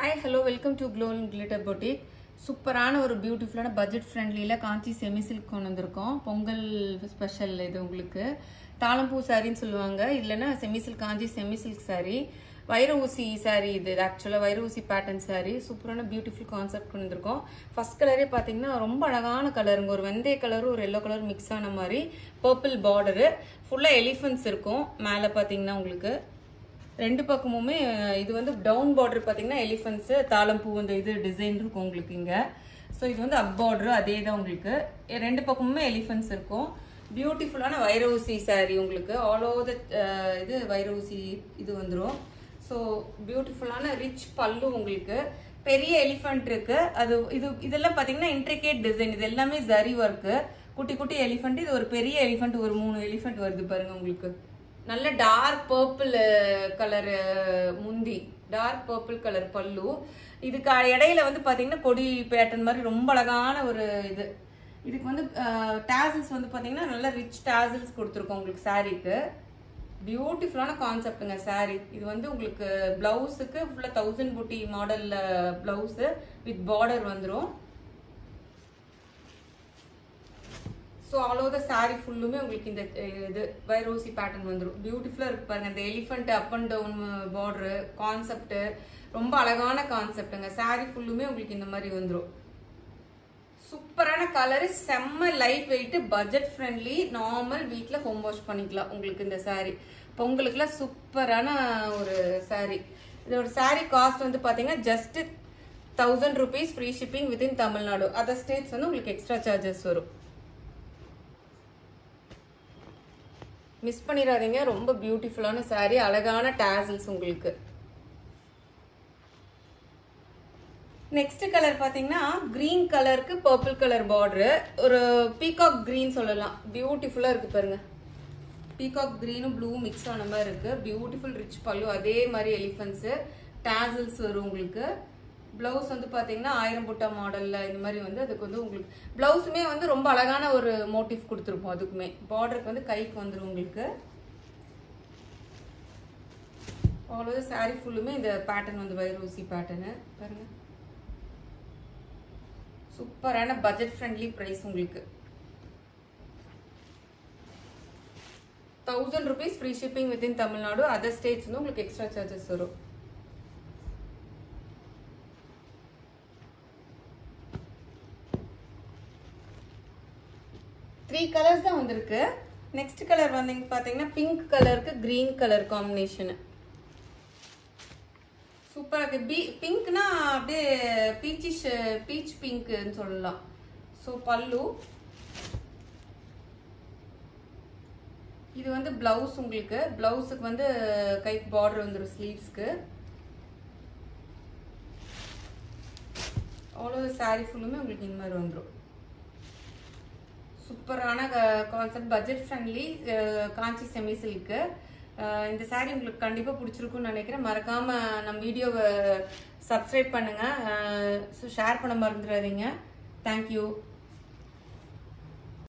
Hi, hello, welcome to Glow and Glitter Boutique. சூப்பரான ஒரு பியூட்டிஃபுல்லான பட்ஜெட் ஃப்ரெண்ட்லியில காஞ்சி செமி சில்க் கொண்டு வந்திருக்கோம். பொங்கல் ஸ்பெஷல் இது உங்களுக்கு தாளம்பூ சாரின்னு சொல்லுவாங்க. இல்லைன்னா செமி சில்க் காஞ்சி செமி சில்க் சாரி, வைர ஊசி சாரி. இது ஆக்சுவலாக வைர ஊசி பேட்டர்ன் சாரி. சூப்பரான பியூட்டிஃபுல் கான்செப்ட் கொண்டு வந்திருக்கோம். ஃபர்ஸ்ட் கலரே பார்த்தீங்கன்னா ரொம்ப அழகான கலருங்க. ஒரு வெந்தய கலரும் ஒரு எல்லோ கலரும் மிக்ஸ் ஆன மாதிரி பர்பிள் பார்டரு, ஃபுல்லாக எலிஃபென்ட்ஸ் இருக்கும். மேலே பார்த்தீங்கன்னா உங்களுக்கு ரெண்டு பக்கமுமே இது வந்து டவுன் பார்டர் பார்த்தீங்கன்னா எலிஃபென்ட்ஸ் தாளம்பூ இந்த இது டிசைன் இருக்கும் உங்களுக்கு இங்கே. ஸோ இது வந்து அப் பார்டர் அதே தான் உங்களுக்கு. ரெண்டு பக்கமுமே எலிஃபென்ட்ஸ் இருக்கும். பியூட்டிஃபுல்லான வைர ஊசி சாரி உங்களுக்கு. ஆல் ஓவர் த இது வைர ஊசி இது வந்துடும். ஸோ பியூட்டிஃபுல்லான ரிச் பல்லு உங்களுக்கு. பெரிய எலிஃபென்ட் இருக்கு. அது இதெல்லாம் பார்த்தீங்கன்னா இன்ட்ரிகேட் டிசைன். இது எல்லாமே ஜரி ஒர்க்கு. குட்டி குட்டி எலிஃபென்ட். இது ஒரு பெரிய எலிஃபென்ட், ஒரு 3 எலிஃபென்ட் வருது பாருங்க உங்களுக்கு. நல்ல டார்க் பர்பிள் கலர் முந்தி, டார்க் பர்பிள் கலர் பல்லு. இதுக்கு இடையில வந்து பாத்தீங்கன்னா கொடி பேட்டர்ன் மாதிரி ரொம்ப அழகான ஒரு இது. இதுக்கு வந்து டாசல்ஸ் வந்து பாத்தீங்கன்னா நல்ல ரிச் டாசல்ஸ் கொடுத்துருக்கோம் உங்களுக்கு சாரீக்கு. பியூட்டிஃபுல்லான கான்செப்டுங்க சாரி. இது வந்து உங்களுக்கு பிளவுஸுக்கு ஃபுல்லா 1000 புட்டி மாடல்ல பிளவுஸ் வித் பார்டர் வந்துடும். So all over the sorry ஃபுல்லுமே உங்களுக்கு இந்த இது வைரோசி பேட்டர்ன் வந்துடும். பியூட்டிஃபுல்லாக இருக்கு பாருங்க. இந்த elephant up and down border concept ரொம்ப அழகான கான்செப்டுங்க. சாரி ஃபுல்லுமே உங்களுக்கு இந்த மாதிரி வந்துடும். சூப்பரான கலரு, செம்ம light weight, budget friendly, normal வீட்டில் ஹோம் வாஷ் பண்ணிக்கலாம் உங்களுக்கு இந்த சாரி. பொங்கலுக்குலாம் சூப்பரான ஒரு சாரி. இதோட சாரி காஸ்ட் வந்து பார்த்தீங்கன்னா just 1000 rupees free shipping within Tamil Nadu. Other states வந்து உங்களுக்கு எக்ஸ்ட்ரா சார்ஜஸ் வரும். மிஸ் பண்ணிடாதீங்க. ரொம்ப பியூட்டிஃபுல்லான சாரி, அழகான டாசல்ஸ் உங்களுக்கு. நெக்ஸ்ட் கலர் பாத்தீங்கன்னா கிரீன் கலருக்கு பர்பிள் கலர் பார்டரு, ஒரு பீகாக் கிரீன் சொல்லலாம். பியூட்டிஃபுல்லா இருக்கு பாருங்க. பீகாக் கிரீனும் ப்ளூ மிக்ஸ் ஆன மாதிரி இருக்கு. பியூட்டிஃபுல் ரிச் பல்லு, அதே மாதிரி எலிஃபென்ட்ஸ் டாசல்ஸ் வரும் உங்களுக்கு. பிளவுஸ் வந்து பாத்தீங்கன்னா 1000 புட்டா மாடல்ல இந்த மாதிரி வந்து அதுக்கு வந்து உங்களுக்கு பிளவுஸுமே வந்து ரொம்ப அழகான ஒரு மோட்டிவ் கொடுத்துருப்போம். அதுக்குமே பார்டருக்கு வந்து கைக்கு வந்துடும் உங்களுக்கு. அவ்வளவு சாரி ஃபுல்லுமே இந்த பேட்டர்ன் வந்து வைரோசி பேட்டர்னு பாருங்க. சூப்பரான பட்ஜெட் ஃப்ரெண்ட்லி பிரைஸ் உங்களுக்கு. 1000 rupees free shipping within Tamil Nadu. Other states வந்து உங்களுக்கு எக்ஸ்ட்ரா சார்ஜஸ் வரும். த்ரீ கலர்ஸ் தான் வந்திருக்கு. நெக்ஸ்ட் கலர் வந்து பாத்தீங்கன்னா பிங்க் கலருக்கு கிரீன் கலர் காம்பினேஷன் சூப்பரா இருக்கு. பிங்க்னா அப்படியே பீச் பிங்க்னு சொல்லலாம். ஸோ பல்லு இது வந்து பிளவுஸ் உங்களுக்கு. பிளவுஸுக்கு வந்து கை பார்டர் வந்துடும் ஸ்லீவ்ஸ்க்கு. அவ்வளோ சாரி ஃபுல்லுமே உங்களுக்கு இந்த மாதிரி வந்துடும். சூப்பரான கான்செப்ட், பட்ஜெட் ஃப்ரெண்ட்லி காஞ்சி செமி சில்க்கு. இந்த சாரீ உங்களுக்கு கண்டிப்பாக பிடிச்சிருக்குன்னு நினைக்கிறேன். மறக்காம நம்ம வீடியோவை சப்ஸ்கிரைப் பண்ணுங்க, ஷேர் பண்ண மறந்துடாதீங்க. தேங்க்யூ.